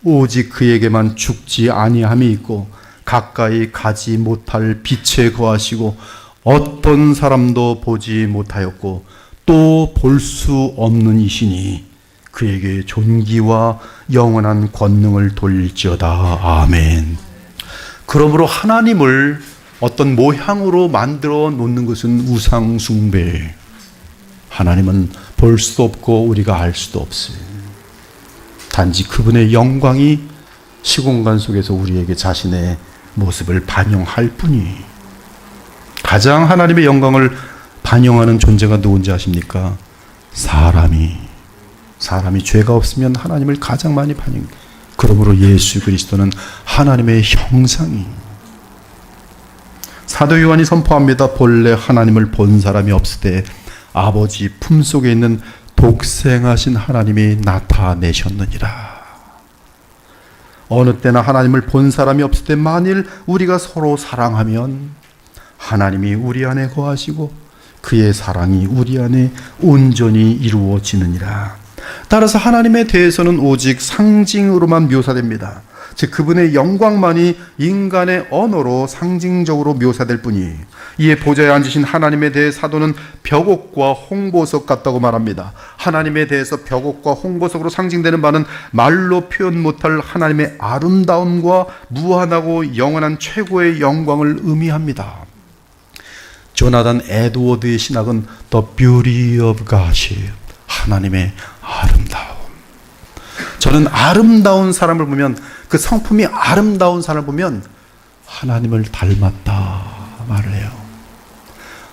오직 그에게만 죽지 아니함이 있고 가까이 가지 못할 빛에 거하시고 어떤 사람도 보지 못하였고 또 볼 수 없는 이시니 그에게 존귀와 영원한 권능을 돌릴지어다. 아멘. 그러므로 하나님을 어떤 모양으로 만들어 놓는 것은 우상 숭배. 하나님은 볼 수도 없고 우리가 알 수도 없어요. 단지 그분의 영광이 시공간 속에서 우리에게 자신의 모습을 반영할 뿐이. 가장 하나님의 영광을 반영하는 존재가 누군지 아십니까? 사람이 죄가 없으면 하나님을 가장 많이 반영. 그러므로 예수 그리스도는 하나님의 형상이. 사도 요한이 선포합니다. 본래 하나님을 본 사람이 없을 때 아버지 품속에 있는 독생하신 하나님이 나타내셨느니라. 어느 때나 하나님을 본 사람이 없을 때 만일 우리가 서로 사랑하면 하나님이 우리 안에 거하시고 그의 사랑이 우리 안에 온전히 이루어지느니라. 따라서 하나님에 대해서는 오직 상징으로만 묘사됩니다. 즉 그분의 영광만이 인간의 언어로 상징적으로 묘사될 뿐이. 이에 보좌에 앉으신 하나님에 대해 사도는 벽옥과 홍보석 같다고 말합니다. 하나님에 대해서 벽옥과 홍보석으로 상징되는 바는 말로 표현 못할 하나님의 아름다움과 무한하고 영원한 최고의 영광을 의미합니다. 조나단 에드워드의 신학은 The Beauty of God이에요. 하나님의 아름다움. 저는 아름다운 사람을 보면, 그 성품이 아름다운 사람을 보면 하나님을 닮았다 말을 해요.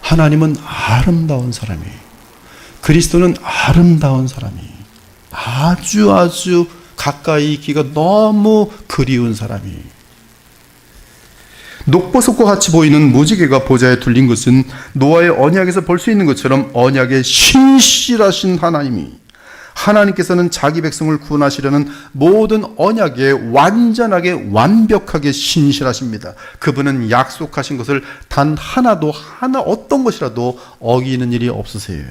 하나님은 아름다운 사람이, 그리스도는 아름다운 사람이, 아주 가까이 있기가 너무 그리운 사람이. 녹보석과 같이 보이는 무지개가 보좌에 둘린 것은 노아의 언약에서 볼 수 있는 것처럼 언약의 신실하신 하나님이, 하나님께서는 자기 백성을 구원하시려는 모든 언약에 완전하게 완벽하게 신실하십니다. 그분은 약속하신 것을 단 어떤 것이라도 어기는 일이 없으세요.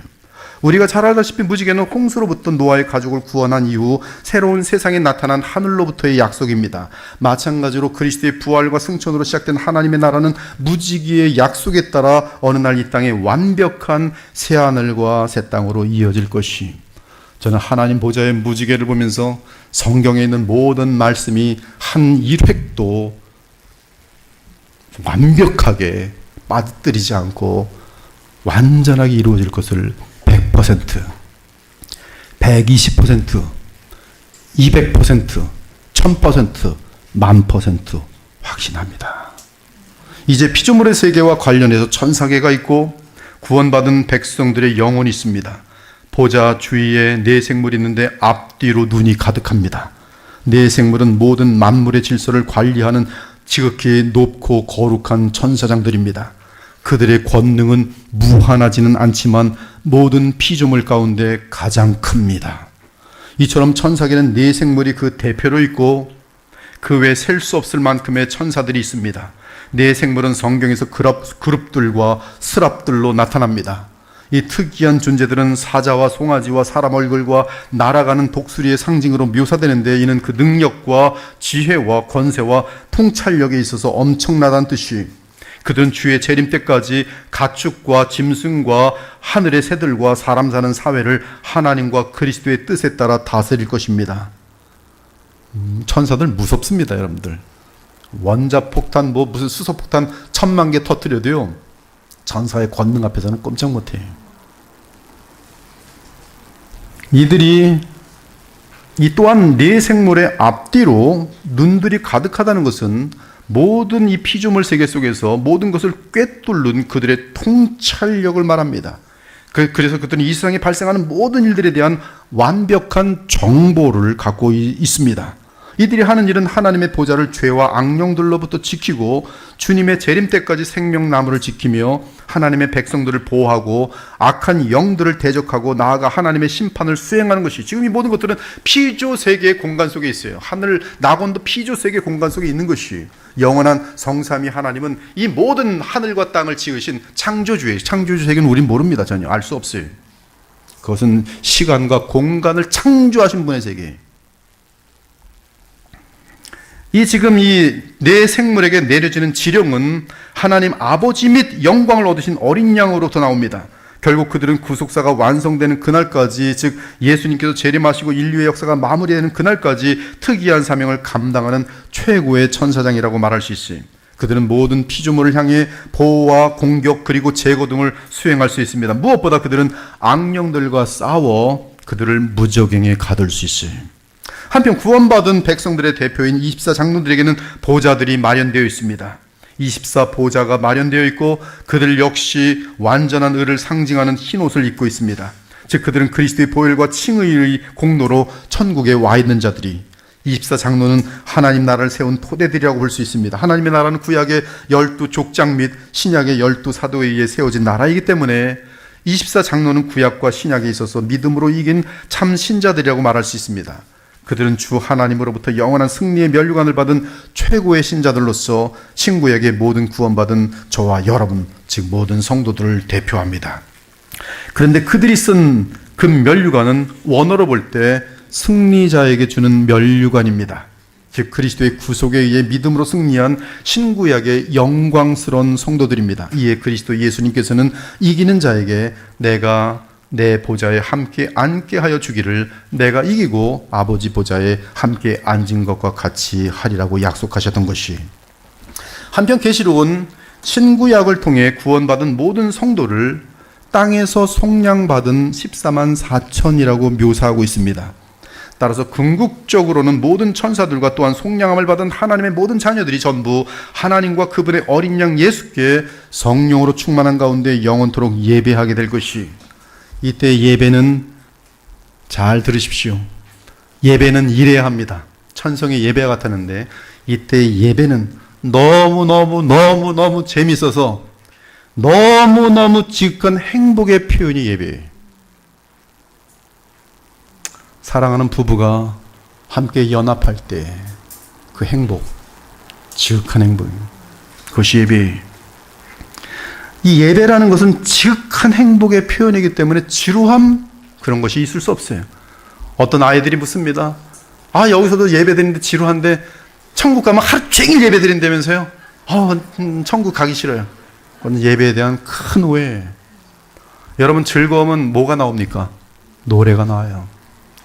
우리가 잘 알다시피 무지개는 홍수로부터 노아의 가족을 구원한 이후 새로운 세상에 나타난 하늘로부터의 약속입니다. 마찬가지로 그리스도의 부활과 승천으로 시작된 하나님의 나라는 무지개의 약속에 따라 어느 날 이 땅에 완벽한 새하늘과 새 땅으로 이어질 것이. 저는 하나님 보좌의 무지개를 보면서 성경에 있는 모든 말씀이 한 일획도 완벽하게 빠뜨리지 않고 완전하게 이루어질 것을 100%, 120%, 200%, 1000%, 10,000% 확신합니다. 이제 피조물의 세계와 관련해서 천사계가 있고 구원받은 백성들의 영혼이 있습니다. 보좌 주위에 네 생물이 있는데 앞뒤로 눈이 가득합니다. 네 생물은 모든 만물의 질서를 관리하는 지극히 높고 거룩한 천사장들입니다. 그들의 권능은 무한하지는 않지만 모든 피조물 가운데 가장 큽니다. 이처럼 천사계는 네 생물이 그 대표로 있고 그 외에 셀 수 없을 만큼의 천사들이 있습니다. 네 생물은 성경에서 그룹들과 스랍들로 나타납니다. 이 특이한 존재들은 사자와 송아지와 사람 얼굴과 날아가는 독수리의 상징으로 묘사되는데, 이는 그 능력과 지혜와 권세와 통찰력에 있어서 엄청나다는 뜻이, 그들은 주의 재림 때까지 가축과 짐승과 하늘의 새들과 사람 사는 사회를 하나님과 그리스도의 뜻에 따라 다스릴 것입니다. 천사들 무섭습니다, 여러분들. 원자폭탄, 무슨 수소폭탄 1000만 개 터뜨려도요, 천사의 권능 앞에서는 꼼짝 못해요. 이들이 이 또한 네 생물의 앞뒤로 눈들이 가득하다는 것은 모든 이 피조물 세계 속에서 모든 것을 꿰뚫는 그들의 통찰력을 말합니다. 그래서 그들은 이 세상에 발생하는 모든 일들에 대한 완벽한 정보를 갖고 있습니다. 이들이 하는 일은 하나님의 보좌를 죄와 악령들로부터 지키고 주님의 재림 때까지 생명나무를 지키며 하나님의 백성들을 보호하고 악한 영들을 대적하고 나아가 하나님의 심판을 수행하는 것이, 지금 이 모든 것들은 피조 세계의 공간 속에 있어요. 하늘 낙원도 피조 세계 공간 속에 있는 것이, 영원한 성삼위 하나님은 이 모든 하늘과 땅을 지으신 창조주예요. 창조주 세계는 우린 모릅니다. 전혀 알 수 없어요. 그것은 시간과 공간을 창조하신 분의 세계예요. 지금 이 네 생물에게 내려지는 지령은 하나님 아버지 및 영광을 얻으신 어린 양으로부터 나옵니다. 결국 그들은 구속사가 완성되는 그날까지, 즉 예수님께서 재림하시고 인류의 역사가 마무리되는 그날까지 특이한 사명을 감당하는 최고의 천사장이라고 말할 수 있어요. 그들은 모든 피조물을 향해 보호와 공격 그리고 제거 등을 수행할 수 있습니다. 무엇보다 그들은 악령들과 싸워 그들을 무적행에 가둘 수 있어요. 한편 구원받은 백성들의 대표인 24장로들에게는 보좌들이 마련되어 있습니다. 24보좌가 마련되어 있고 그들 역시 완전한 의를 상징하는 흰 옷을 입고 있습니다. 즉 그들은 그리스도의 보혈과 칭의의 공로로 천국에 와 있는 자들이, 24장로는 하나님 나라를 세운 토대들이라고 볼 수 있습니다. 하나님의 나라는 구약의 12족장 및 신약의 12사도에 의해 세워진 나라이기 때문에 24장로는 구약과 신약에 있어서 믿음으로 이긴 참 신자들이라고 말할 수 있습니다. 그들은 주 하나님으로부터 영원한 승리의 면류관을 받은 최고의 신자들로서 신구약의 모든 구원받은 저와 여러분, 즉 모든 성도들을 대표합니다. 그런데 그들이 쓴 그 면류관은 원어로 볼 때 승리자에게 주는 면류관입니다. 즉 그리스도의 구속에 의해 믿음으로 승리한 신구약의 영광스러운 성도들입니다. 이에 그리스도 예수님께서는 이기는 자에게 내가 내 보좌에 함께 앉게 하여 주기를 내가 이기고 아버지 보좌에 함께 앉은 것과 같이 하리라고 약속하셨던 것이, 한편 계시록은 신구약을 통해 구원받은 모든 성도를 땅에서 속량받은 14만 4천이라고 묘사하고 있습니다. 따라서 궁극적으로는 모든 천사들과 또한 속량함을 받은 하나님의 모든 자녀들이 전부 하나님과 그분의 어린 양 예수께 성령으로 충만한 가운데 영원토록 예배하게 될 것이, 이때 예배는, 잘 들으십시오, 예배는 이래야 합니다. 천성의 예배와 같았는데 이때 예배는 너무너무 재밌어서 너무너무 지극한 행복의 표현이 예배예요. 사랑하는 부부가 함께 연합할 때 그 행복, 지극한 행복이에요. 그것이 예배예요. 이 예배라는 것은 지극한 행복의 표현이기 때문에 지루함, 그런 것이 있을 수 없어요. 어떤 아이들이 묻습니다. 여기서도 예배 드리는데 지루한데 천국 가면 하루 종일 예배 드린다면서요? 천국 가기 싫어요. 그건 예배에 대한 큰 오해예요. 여러분, 즐거움은 뭐가 나옵니까? 노래가 나와요.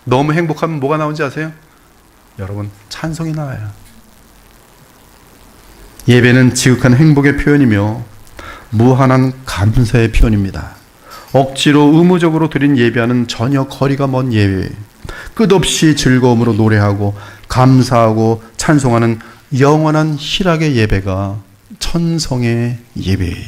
너무 행복하면 뭐가 나오는지 아세요? 여러분, 찬송이 나와요. 예배는 지극한 행복의 표현이며 무한한 감사의 표현입니다. 억지로 의무적으로 드린 예배와는 전혀 거리가 먼 예배, 끝없이 즐거움으로 노래하고 감사하고 찬송하는 영원한 희락의 예배가 천성의 예배예요.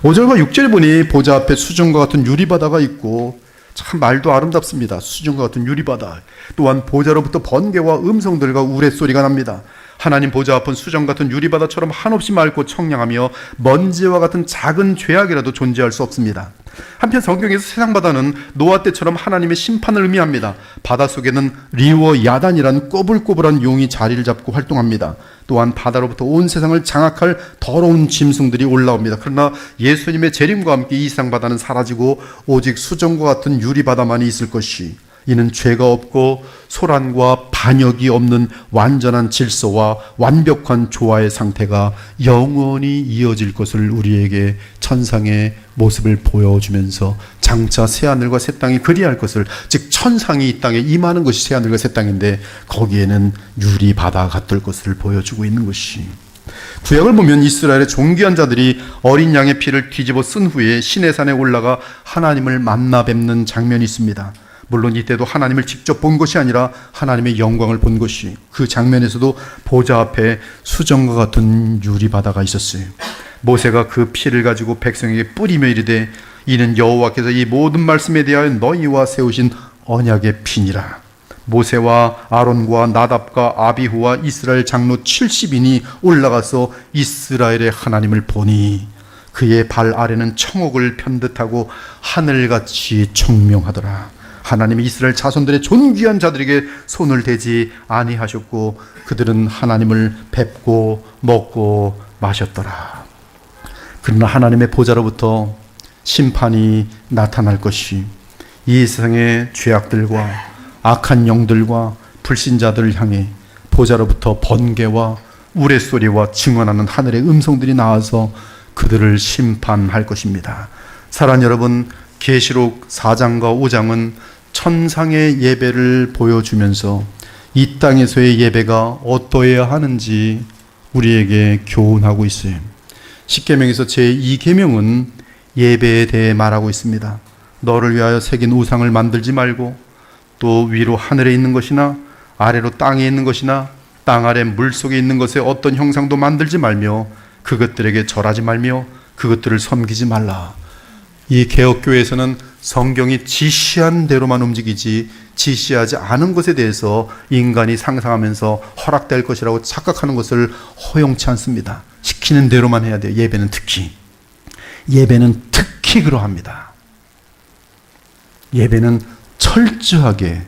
5절과 6절에 보니 보좌 앞에 수정과 같은 유리바다가 있고, 참 말도 아름답습니다. 수정과 같은 유리바다. 또한 보좌로부터 번개와 음성들과 우레소리가 납니다. 하나님 보좌 앞은 수정 같은 유리바다처럼 한없이 맑고 청량하며 먼지와 같은 작은 죄악이라도 존재할 수 없습니다. 한편 성경에서 세상 바다는 노아 때처럼 하나님의 심판을 의미합니다. 바닷속에는 리워 야단이란 꼬불꼬불한 용이 자리를 잡고 활동합니다. 또한 바다로부터 온 세상을 장악할 더러운 짐승들이 올라옵니다. 그러나 예수님의 재림과 함께 이 세상 바다는 사라지고 오직 수정과 같은 유리바다만이 있을 것이, 이는 죄가 없고 소란과 반역이 없는 완전한 질서와 완벽한 조화의 상태가 영원히 이어질 것을 우리에게 천상의 모습을 보여주면서 장차 새하늘과 새 땅이 그리할 것을, 즉 천상이 이 땅에 임하는 것이 새하늘과 새 땅인데 거기에는 유리 바다가 같을 것을 보여주고 있는 것이, 구약을 보면 이스라엘의 존귀한 자들이 어린 양의 피를 뒤집어 쓴 후에 시내산에 올라가 하나님을 만나 뵙는 장면이 있습니다. 물론 이때도 하나님을 직접 본 것이 아니라 하나님의 영광을 본 것이, 그 장면에서도 보좌 앞에 수정과 같은 유리바다가 있었어요. 모세가 그 피를 가지고 백성에게 뿌리며 이르되 이는 여호와께서 이 모든 말씀에 대하여 너희와 세우신 언약의 피니라. 모세와 아론과 나답과 아비후와 이스라엘 장로 70인이 올라가서 이스라엘의 하나님을 보니 그의 발 아래는 청옥을 편듯하고 하늘같이 청명하더라. 하나님이 이스라엘 자손들의 존귀한 자들에게 손을 대지 아니하셨고 그들은 하나님을 뵙고 먹고 마셨더라. 그러나 하나님의 보좌로부터 심판이 나타날 것이, 이 세상의 죄악들과 악한 영들과 불신자들을 향해 보좌로부터 번개와 우레소리와 증언하는 하늘의 음성들이 나와서 그들을 심판할 것입니다. 사랑하는 여러분, 계시록 4장과 5장은 천상의 예배를 보여주면서 이 땅에서의 예배가 어떠해야 하는지 우리에게 교훈하고 있어요. 십계명에서 제2계명은 예배에 대해 말하고 있습니다. 너를 위하여 새긴 우상을 만들지 말고, 또 위로 하늘에 있는 것이나 아래로 땅에 있는 것이나 땅 아래 물속에 있는 것에 어떤 형상도 만들지 말며 그것들에게 절하지 말며 그것들을 섬기지 말라. 이 개혁교회에서는 성경이 지시한 대로만 움직이지 지시하지 않은 것에 대해서 인간이 상상하면서 허락될 것이라고 착각하는 것을 허용치 않습니다. 시키는 대로만 해야 돼요. 예배는 특히 그러합니다. 예배는 철저하게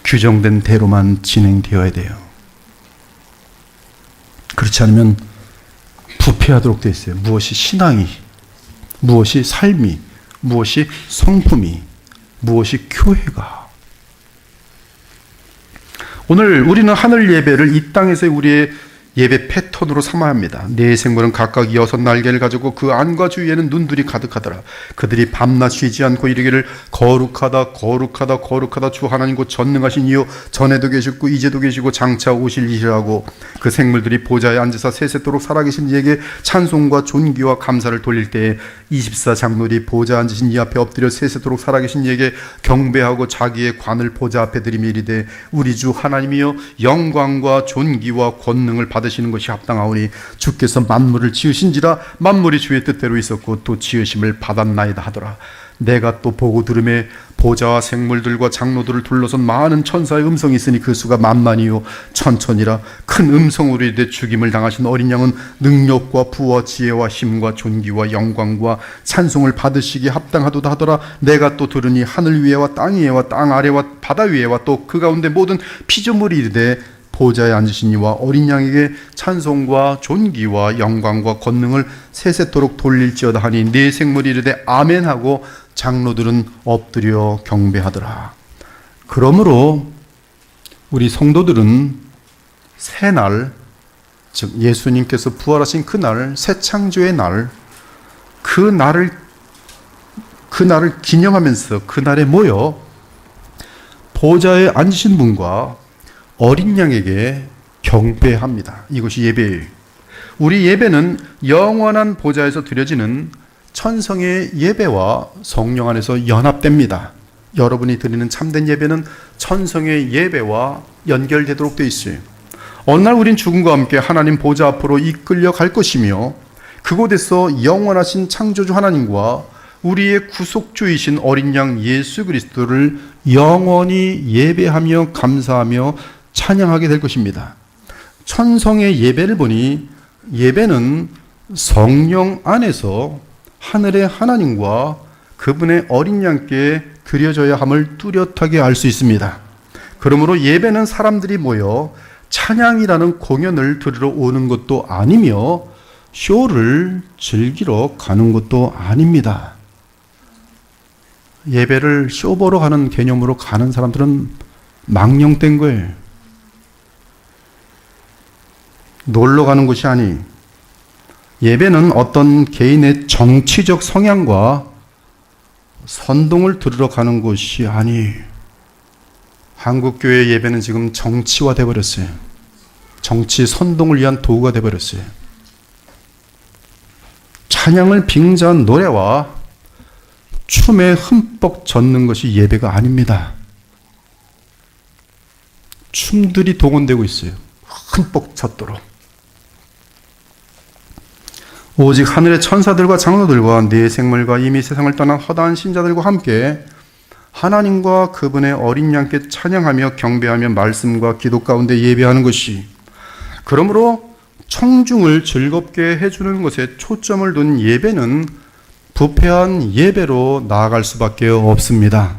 규정된 대로만 진행되어야 돼요. 그렇지 않으면 부패하도록 되어 있어요. 무엇이 신앙이, 무엇이 삶이, 무엇이 성품이, 무엇이 교회가. 오늘 우리는 하늘 예배를 이 땅에서의 우리의 예배 패턴으로 삼아야 합니다. 네 생물은 각각 6 날개를 가지고 그 안과 주위에는 눈들이 가득하더라. 그들이 밤낮 쉬지 않고 이르기를 거룩하다 거룩하다 거룩하다 주 하나님 곧 전능하신 이요 전에도 계셨고 이제도 계시고 장차 오실 이시라고. 그 생물들이 보좌에 앉으사 세세토록 살아계신 이에게 찬송과 존귀와 감사를 돌릴 때에 24 장로들이 보좌 앉으신 이 앞에 엎드려 세세토록 살아계신 이에게 경배하고 자기의 관을 보좌 앞에 들이며 이르되 우리 주 하나님이여 영광과 존귀와 권능을 받으시는 것이 합당하오니 주께서 만물을 지으신지라 만물이 주의 뜻대로 있었고 또 지으심을 받았나이다 하더라. 내가 또 보고 들음에 보좌와 생물들과 장로들을 둘러선 많은 천사의 음성이 있으니 그 수가 만만이요 천천이라. 큰 음성으로 이르되 죽임을 당하신 어린 양은 능력과 부와 지혜와 힘과 존귀와 영광과 찬송을 받으시기에 합당하도다 하더라. 내가 또 들으니 하늘 위에와 땅 위에와 땅 아래와 바다 위에와 또 그 가운데 모든 피조물이 이르되 보좌에 앉으신 이와 어린 양에게 찬송과 존귀와 영광과 권능을 세세토록 돌릴지어다 하니 네 생물이 이르되 아멘하고 장로들은 엎드려 경배하더라. 그러므로 우리 성도들은 새날, 즉 예수님께서 부활하신 그날, 새 창조의 날, 그 날을 기념하면서 그날에 모여 보좌에 앉으신 분과 어린 양에게 경배합니다. 이것이 예배예요. 우리 예배는 영원한 보좌에서 드려지는 천성의 예배와 성령 안에서 연합됩니다. 여러분이 드리는 참된 예배는 천성의 예배와 연결되도록 되어 있어요. 어느 날 우린 죽음과 함께 하나님 보좌 앞으로 이끌려 갈 것이며 그곳에서 영원하신 창조주 하나님과 우리의 구속주이신 어린 양 예수 그리스도를 영원히 예배하며 감사하며 찬양하게 될 것입니다. 천성의 예배를 보니 예배는 성령 안에서 하늘의 하나님과 그분의 어린 양께 드려져야 함을 뚜렷하게 알 수 있습니다. 그러므로 예배는 사람들이 모여 찬양이라는 공연을 들으러 오는 것도 아니며 쇼를 즐기러 가는 것도 아닙니다. 예배를 쇼 보러 가는 개념으로 가는 사람들은 망령된 거예요. 놀러 가는 곳이 아니. 예배는 어떤 개인의 정치적 성향과 선동을 들으러 가는 곳이 아니. 한국교회 예배는 지금 정치화돼 버렸어요. 정치 선동을 위한 도구가 돼 버렸어요. 찬양을 빙자한 노래와 춤에 흠뻑 젖는 것이 예배가 아닙니다. 춤들이 동원되고 있어요. 흠뻑 젖도록. 오직 하늘의 천사들과 장로들과 네 생물과 이미 세상을 떠난 허다한 신자들과 함께 하나님과 그분의 어린 양께 찬양하며 경배하며 말씀과 기도 가운데 예배하는 것이, 그러므로 청중을 즐겁게 해주는 것에 초점을 둔 예배는 부패한 예배로 나아갈 수밖에 없습니다.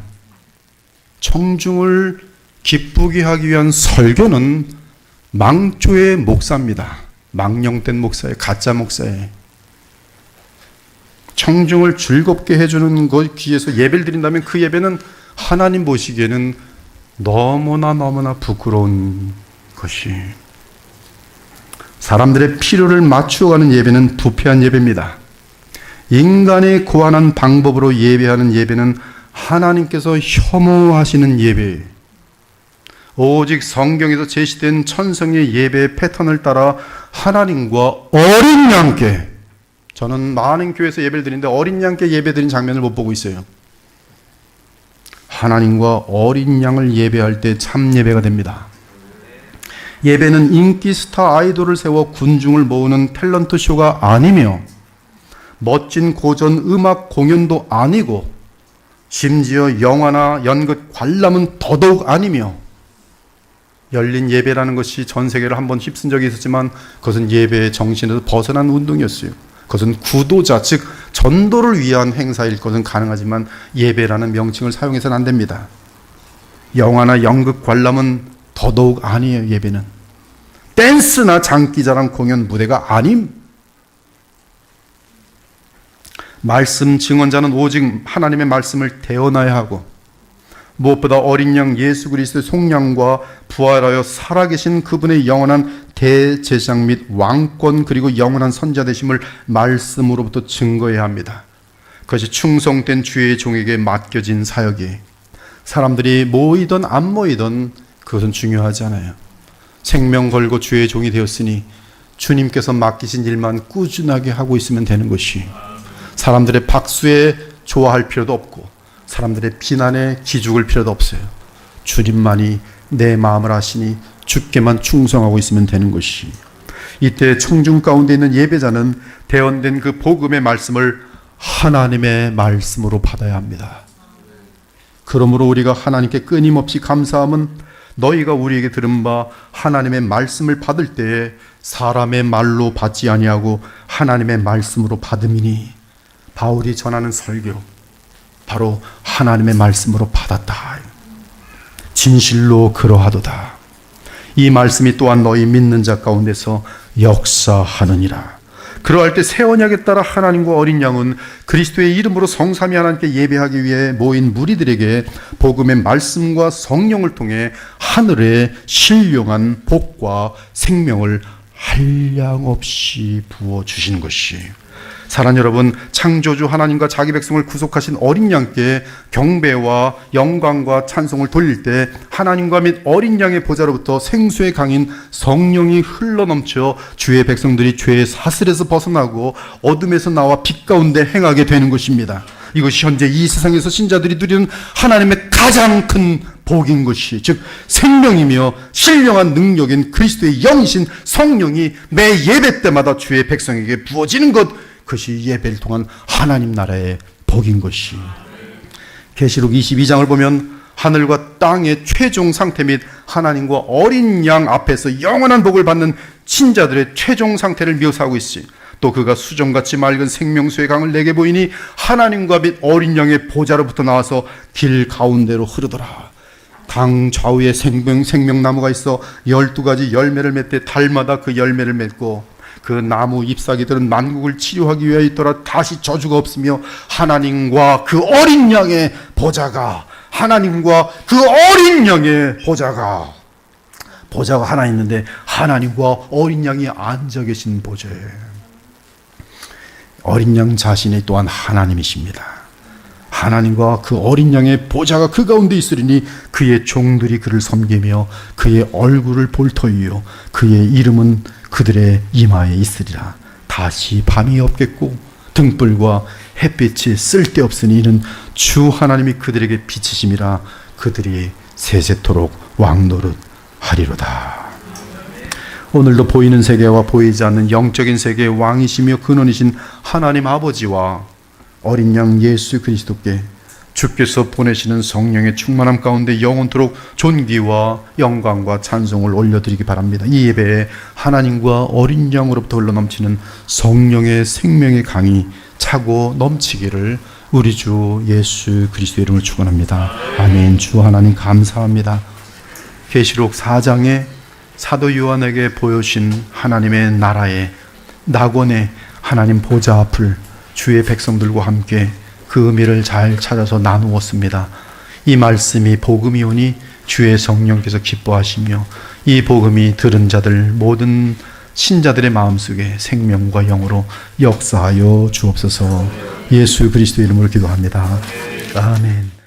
청중을 기쁘게 하기 위한 설교는 망조의 목사입니다. 망령된 목사예요. 가짜 목사예요. 청중을 즐겁게 해주는 것기에서 예배를 드린다면 그 예배는 하나님 보시기에는 너무나 부끄러운 것이, 사람들의 필요를 맞추어가는 예배는 부패한 예배입니다. 인간의 고안한 방법으로 예배하는 예배는 하나님께서 혐오하시는 예배, 오직 성경에서 제시된 천성의 예배 패턴을 따라 하나님과 어린 양께, 저는 많은 교회에서 예배를 드리는데 어린 양께 예배 드린 장면을 못 보고 있어요. 하나님과 어린 양을 예배할 때 참 예배가 됩니다. 예배는 인기 스타 아이돌을 세워 군중을 모으는 탤런트 쇼가 아니며 멋진 고전 음악 공연도 아니고 심지어 영화나 연극 관람은 더더욱 아니며, 열린 예배라는 것이 전 세계를 한번 휩쓴 적이 있었지만 그것은 예배의 정신에서 벗어난 운동이었어요. 그것은 구도자, 즉 전도를 위한 행사일 것은 가능하지만 예배라는 명칭을 사용해서는 안 됩니다. 영화나 연극 관람은 더더욱 아니에요. 예배는 댄스나 장기자랑 공연 무대가 아님. 말씀 증언자는 오직 하나님의 말씀을 대언하여야 하고, 무엇보다 어린 양 예수 그리스도의 속량과 부활하여 살아계신 그분의 영원한 대제사장 및 왕권, 그리고 영원한 선자 되심을 말씀으로부터 증거해야 합니다. 그것이 충성된 주의 종에게 맡겨진 사역이, 사람들이 모이든 안 모이든 그것은 중요하지 않아요. 생명 걸고 주의 종이 되었으니 주님께서 맡기신 일만 꾸준하게 하고 있으면 되는 것이, 사람들의 박수에 좋아할 필요도 없고 사람들의 비난에 기죽을 필요도 없어요. 주님만이 내 마음을 아시니 주께만 충성하고 있으면 되는 것이, 이때 청중 가운데 있는 예배자는 대언된 그 복음의 말씀을 하나님의 말씀으로 받아야 합니다. 그러므로 우리가 하나님께 끊임없이 감사함은 너희가 우리에게 들은 바 하나님의 말씀을 받을 때에 사람의 말로 받지 아니하고 하나님의 말씀으로 받음이니, 바울이 전하는 설교 바로 하나님의 말씀으로 받았다. 진실로 그러하도다. 이 말씀이 또한 너희 믿는 자 가운데서 역사하느니라. 그러할 때 새 언약에 따라 하나님과 어린 양은 그리스도의 이름으로 성삼위 하나님께 예배하기 위해 모인 무리들에게 복음의 말씀과 성령을 통해 하늘의 신령한 복과 생명을 한량없이 부어주시는 것이, 사랑하는 여러분, 창조주 하나님과 자기 백성을 구속하신 어린 양께 경배와 영광과 찬송을 돌릴 때 하나님과 및 어린 양의 보좌로부터 생수의 강인 성령이 흘러넘쳐 주의 백성들이 죄의 사슬에서 벗어나고 어둠에서 나와 빛 가운데 행하게 되는 것입니다. 이것이 현재 이 세상에서 신자들이 누리는 하나님의 가장 큰 복인 것이, 즉 생명이며 신령한 능력인 그리스도의 영이신 성령이 매 예배 때마다 주의 백성에게 부어지는 것, 그것이 예배를 통한 하나님 나라의 복인 것이. 계시록 22장을 보면 하늘과 땅의 최종 상태 및 하나님과 어린 양 앞에서 영원한 복을 받는 신자들의 최종 상태를 묘사하고 있어요. 또 그가 수정같이 맑은 생명수의 강을 내게 보이니 하나님과 및 어린 양의 보좌로부터 나와서 길 가운데로 흐르더라. 강 좌우에 생명나무가 있어 12가지 열매를 맺되 달마다 그 열매를 맺고, 그 나무 잎사귀들은 만국을 치료하기 위하여 있더라. 다시 저주가 없으며 하나님과 그 어린 양의 보좌가 하나님과 그 어린 양의 보좌가 하나 있는데 하나님과 어린 양이 앉아 계신 보좌에 어린 양 자신이 또한 하나님이십니다. 하나님과 그 어린 양의 보좌가 그 가운데 있으리니 그의 종들이 그를 섬기며 그의 얼굴을 볼 터이요 그의 이름은 그들의 이마에 있으리라. 다시 밤이 없겠고 등불과 햇빛이 쓸데없으니 이는 주 하나님이 그들에게 빛이심이라. 그들이 세세토록 왕노릇 하리로다. 오늘도 보이는 세계와 보이지 않는 영적인 세계의 왕이시며 근원이신 하나님 아버지와 어린 양 예수 그리스도께 주께서 보내시는 성령의 충만함 가운데 영원토록 존귀와 영광과 찬송을 올려드리기 바랍니다. 이 예배에 하나님과 어린 양으로부터 흘러넘치는 성령의 생명의 강이 차고 넘치기를 우리 주 예수 그리스도의 이름을 축원합니다. 아멘. 주 하나님 감사합니다. 계시록 4장에 사도 요한에게 보여주신 하나님의 나라의 낙원의 하나님 보좌 앞을 주의 백성들과 함께 그 의미를 잘 찾아서 나누었습니다. 이 말씀이 복음이 오니 주의 성령께서 기뻐하시며 이 복음이 들은 자들 모든 신자들의 마음속에 생명과 영으로 역사하여 주옵소서. 예수 그리스도의 이름으로 기도합니다. 아멘.